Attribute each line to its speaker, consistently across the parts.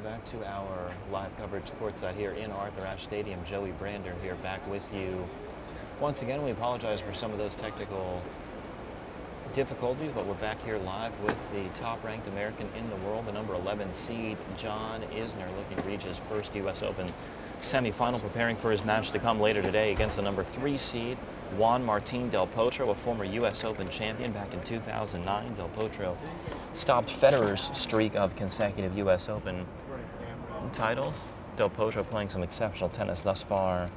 Speaker 1: welcome back to our live coverage courtside here in Arthur Ashe Stadium. Joey Brander here back with you. Once again, we apologize for some of those technical difficulties, but we're back here live with the top-ranked American in the world, the number 11 seed, John Isner, looking to reach his first U.S. Open semifinal, preparing for his match to come later today against the number 3 seed, Juan Martín del Potro, a former U.S. Open champion back in 2009. Del Potro stopped Federer's streak of consecutive U.S. Open titles. Del Potro playing some exceptional tennis thus far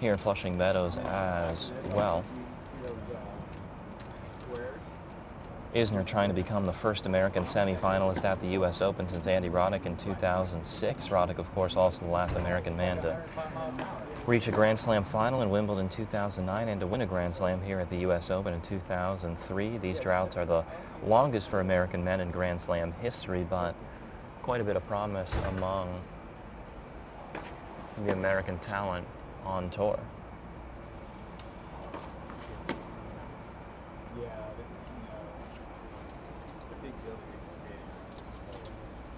Speaker 1: here in Flushing Meadows as well. Isner trying to become the first American semifinalist at the U.S. Open since Andy Roddick in 2006. Roddick, of course, also the last American man to reach a Grand Slam final in Wimbledon 2009 and to win a Grand Slam here at the U.S. Open in 2003. These droughts are the longest for American men in Grand Slam history, but quite a bit of promise among the American talent on tour.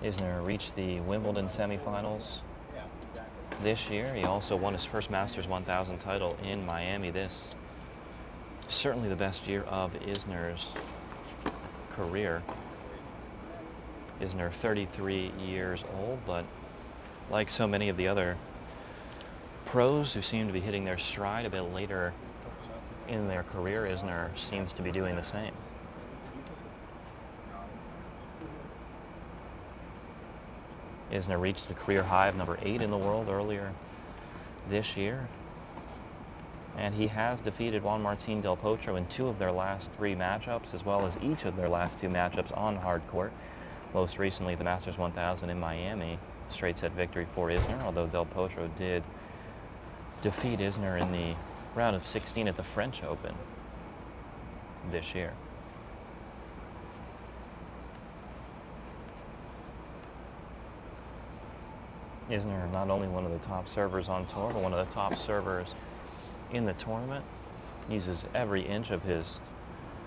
Speaker 1: Isner reached the Wimbledon semifinals this year. He also won his first Masters 1000 title in Miami. This certainly the best year of Isner's career. Isner 33 years old, but like so many of the other pros who seem to be hitting their stride a bit later in their career, Isner seems to be doing the same. Isner reached a career high of number 8 in the world earlier this year. And he has defeated Juan Martín del Potro in 2 of their last 3 matchups, as well as each of their last 2 matchups on hard court. Most recently, the Masters 1000 in Miami, straight set victory for Isner, although del Potro did defeat Isner in the round of 16 at the French Open this year. Isner not only one of the top servers on tour, but one of the top servers in the tournament. Uses every inch of his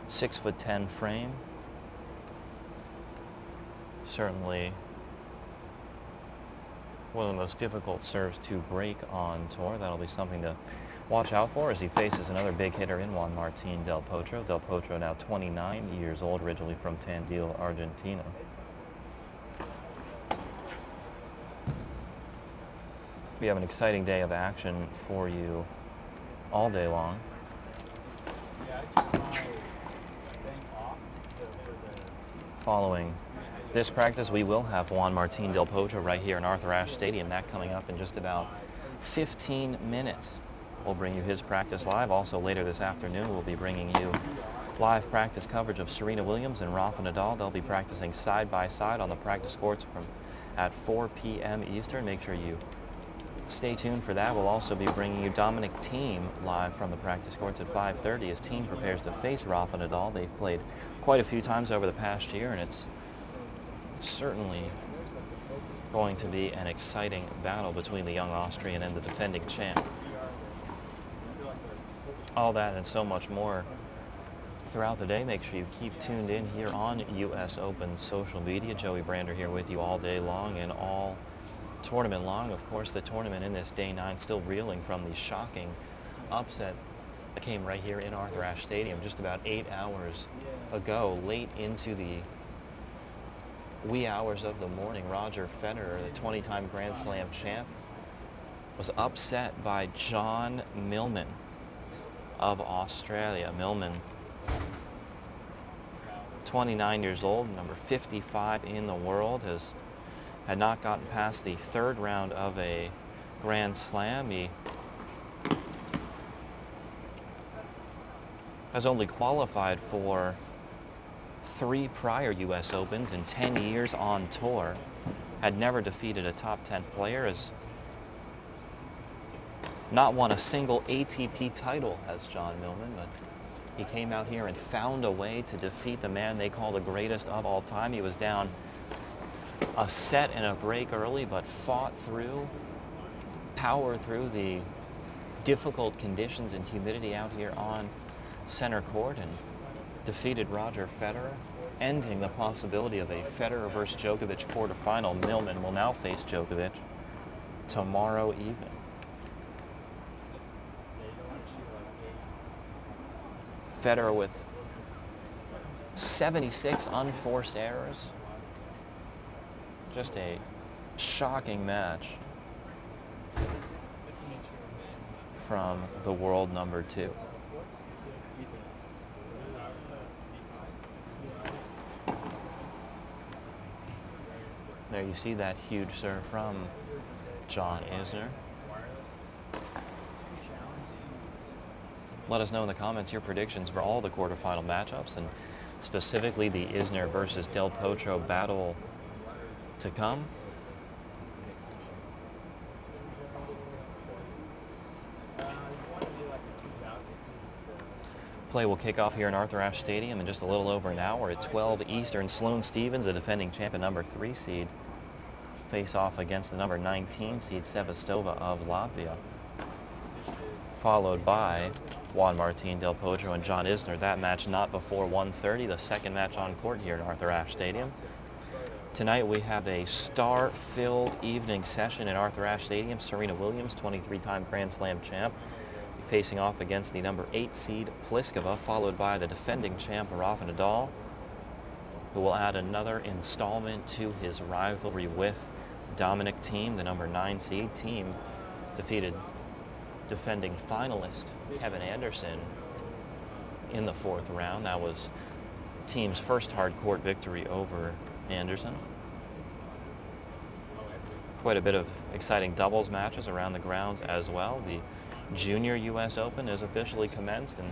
Speaker 1: 6'10" frame. Certainly one of the most difficult serves to break on tour. That'll be something to watch out for as he faces another big hitter in Juan Martín del Potro. Del Potro now 29 years old, originally from Tandil, Argentina. We have an exciting day of action for you all day long. Following this practice, we will have Juan Martín del Potro right here in Arthur Ashe Stadium. That coming up in just about 15 minutes. We'll bring you his practice live. Also later this afternoon, we'll be bringing you live practice coverage of Serena Williams and Rafa Nadal. They'll be practicing side by side on the practice courts at 4 p.m. Eastern. Make sure you stay tuned for that. We'll also be bringing you Dominic Thiem live from the practice courts at 5:30 as Thiem prepares to face Rafa Nadal. They've played quite a few times over the past year, and it's certainly going to be an exciting battle between the young Austrian and the defending champ. All that and so much more throughout the day. Make sure you keep tuned in here on U.S. Open social media. Joey Brander here with you all day long and all tournament long. Of course, the tournament in this day 9 still reeling from the shocking upset that came right here in Arthur Ashe Stadium just about 8 hours ago, late into the wee hours of the morning. Roger Federer, the 20-time Grand Slam champ, was upset by John Millman of Australia. Millman, 29 years old, number 55 in the world, had not gotten past the 3rd round of a Grand Slam. He has only qualified for 3 prior U.S. Opens in 10 years on tour. Had never defeated a top 10 player. Has not won a single ATP title as John Millman, but he came out here and found a way to defeat the man they call the greatest of all time. He was down a set and a break early, but fought through, powered through the difficult conditions and humidity out here on center court and defeated Roger Federer ending the possibility of a Federer versus Djokovic quarterfinal. Millman will now face Djokovic tomorrow evening. Federer with 76 unforced errors. Just a shocking match from the world number 2. There you see that huge serve from John Isner. Let us know in the comments your predictions for all the quarterfinal matchups, and specifically the Isner versus Del Potro battle to come. Play will kick off here in Arthur Ashe Stadium in just a little over an hour at 12 Eastern. Sloane Stephens, the defending champion number 3 seed, face off against the number 19 seed Sevastova of Latvia, followed by Juan Martín Del Potro and John Isner. That match not before 1:30, the second match on court here in Arthur Ashe Stadium. Tonight we have a star-filled evening session in Arthur Ashe Stadium. Serena Williams, 23-time Grand Slam champ, facing off against the number 8 seed Pliskova, followed by the defending champ Rafa Nadal, who will add another installment to his rivalry with Dominic Thiem, the number 9 seed. Thiem defeated defending finalist Kevin Anderson in the 4th round. That was Thiem's first hard court victory over Anderson. Quite a bit of exciting doubles matches around the grounds as well. The Junior U.S. Open is officially commenced, and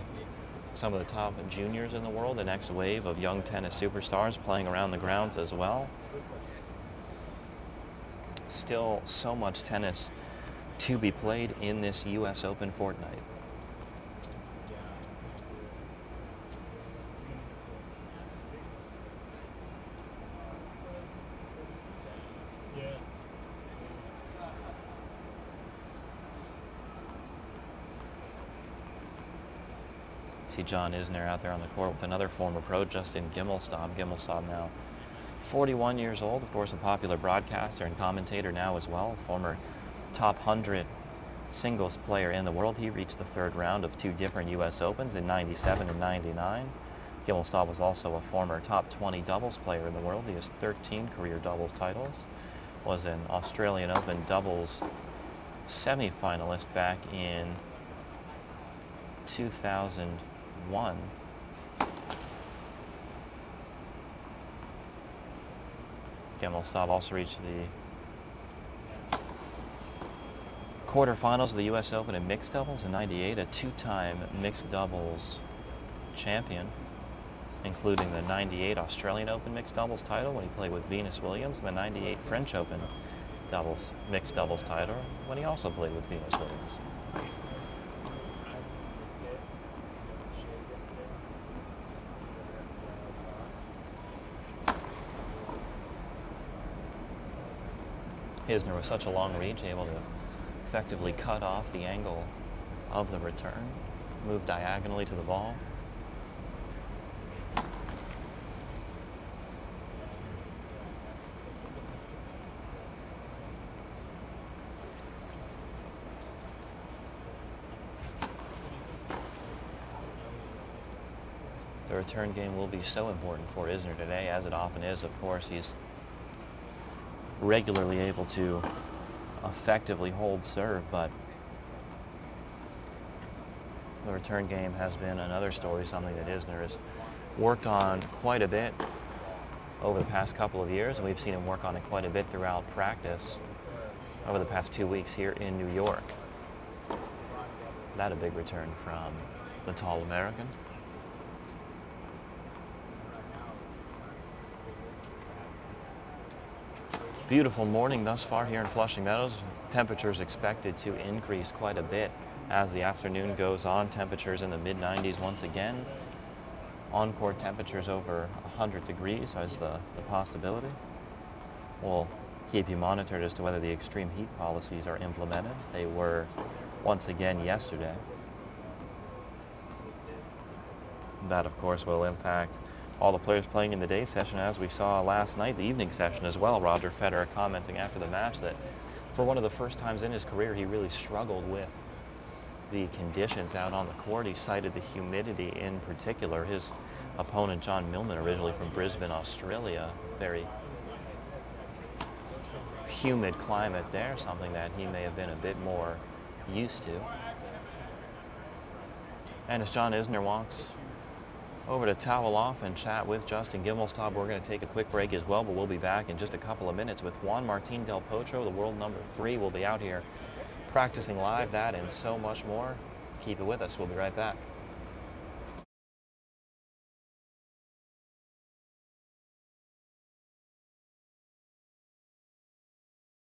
Speaker 1: some of the top juniors in the world, the next wave of young tennis superstars, playing around the grounds as well. Still so much tennis to be played in this U.S. Open fortnight. See John Isner out there on the court with another former pro, Justin Gimelstob. Gimelstob now 41 years old, of course a popular broadcaster and commentator now as well, former top 100 singles player in the world. He reached the 3rd round of 2 different U.S. Opens in '97 and '99. Gimelstob was also a former top 20 doubles player in the world. He has 13 career doubles titles, was an Australian Open doubles semi-finalist back in 2001. Gimelstob also reached the quarterfinals of the U.S. Open in mixed doubles in '98, a 2-time mixed doubles champion, including the '98 Australian Open mixed doubles title when he played with Venus Williams, and the '98 French Open mixed doubles title when he also played with Venus Williams. Isner with such a long reach, able to effectively cut off the angle of the return, move diagonally to the ball. The return game will be so important for Isner today, as it often is. Of course, he's regularly able to effectively hold serve, but the return game has been another story, something that Isner has worked on quite a bit over the past couple of years, and we've seen him work on it quite a bit throughout practice over the past 2 weeks here in New York. That a big return from the tall American. Beautiful morning thus far here in Flushing Meadows. Temperatures expected to increase quite a bit as the afternoon goes on. Temperatures in the mid-90s once again. On-court temperatures over 100 degrees is the possibility. We'll keep you monitored as to whether the extreme heat policies are implemented. They were once again yesterday. That, of course, will impact all the players playing in the day session, as we saw last night, the evening session as well. Roger Federer commenting after the match that for one of the first times in his career, he really struggled with the conditions out on the court. He cited the humidity in particular. His opponent, John Millman, originally from Brisbane, Australia, very humid climate there, something that he may have been a bit more used to. And as John Isner walks over to towel off and chat with Justin Gimelstob, we're going to take a quick break as well, but we'll be back in just a couple of minutes with Juan Martín del Potro, the world number 3. Will be out here practicing live, that and so much more. Keep it with us. We'll be right back.